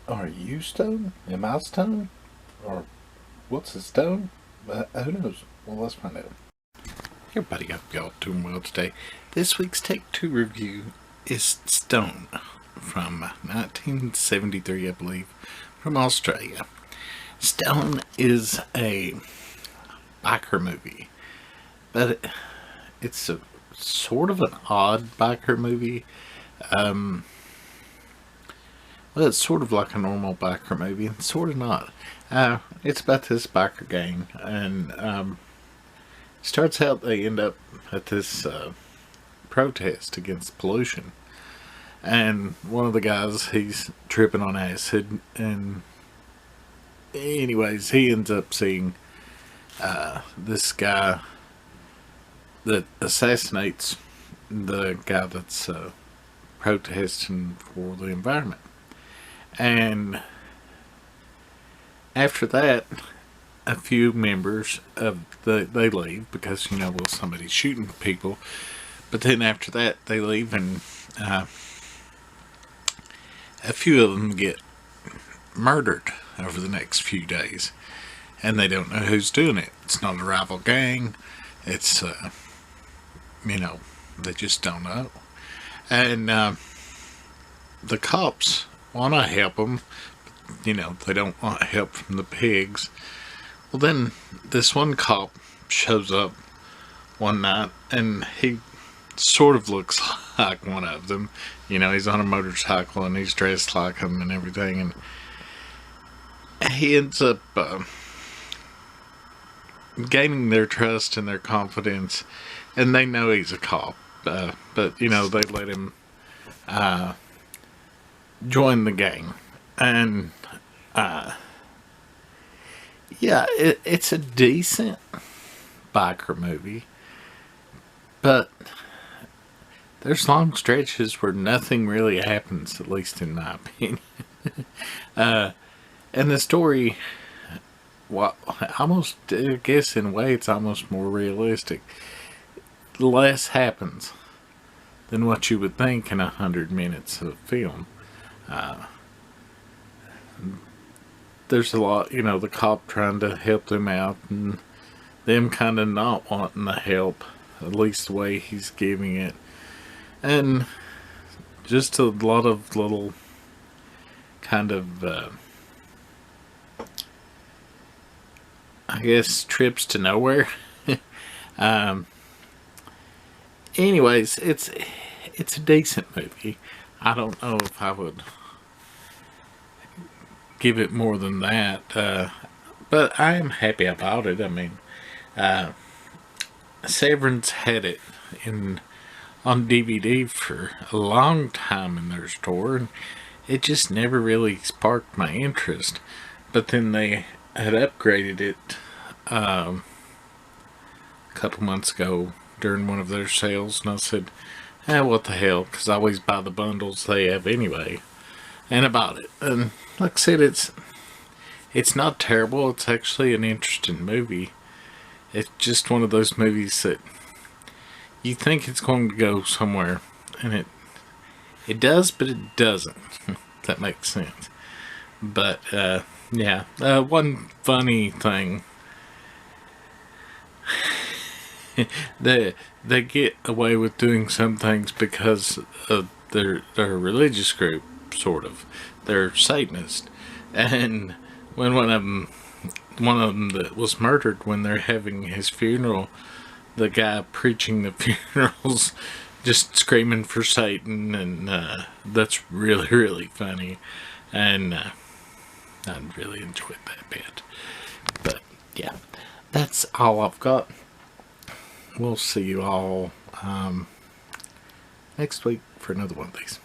Are you stoned? Am I stoned? Or what's a stone? Who knows? Well, let's find out. Hey everybody, hope y'all doing well today. This week's Take Two review is Stone from 1973, I believe, from Australia. Stone is a biker movie, but it's a sort of an odd biker movie. Well, it's sort of like a normal biker movie, and sort of not. It's about this biker gang, and starts out they end up at this protest against pollution, and one of the guys he's tripping on acid, and anyways he ends up seeing this guy that assassinates the guy that's protesting for the environment. And after that, a few members of they leave because well, somebody's shooting people. But then after that, they leave, and a few of them get murdered over the next few days, and they don't know who's doing it. It's not a rival gang. It's they just don't know, and the cops want to help them. They don't want help from the pigs. Well, then this one cop shows up one night, and he sort of looks like one of them. He's on a motorcycle and he's dressed like them and everything, and he ends up gaining their trust and their confidence, and they know he's a cop, but they let him join the gang. And it's a decent biker movie, but there's long stretches where nothing really happens, at least in my opinion. And the story, well, almost, I guess in a way it's almost more realistic. Less happens than what you would think in 100 minutes of film. There's a lot, the cop trying to help them out, and them kind of not wanting the help, at least the way he's giving it, and just a lot of little kind of I guess trips to nowhere. Anyways, it's a decent movie. I don't know if I would give it more than that, but I am happy about it. I mean, Severance had it on DVD for a long time in their store, and it just never really sparked my interest. But then they had upgraded it a couple months ago during one of their sales, and I said, what the hell, because I always buy the bundles they have anyway, and I bought it. And like I said, it's not terrible. It's actually an interesting movie. It's just one of those movies that you think it's going to go somewhere, and it does, but it doesn't. If that makes sense. But one funny thing, they get away with doing some things because of their religious group, sort of. They're Satanist, and when one of them that was murdered, when they're having his funeral, the guy preaching the funerals just screaming for Satan, and that's really, really funny, and I really enjoyed that bit. But yeah, that's all I've got. We'll see you all next week for another one of these.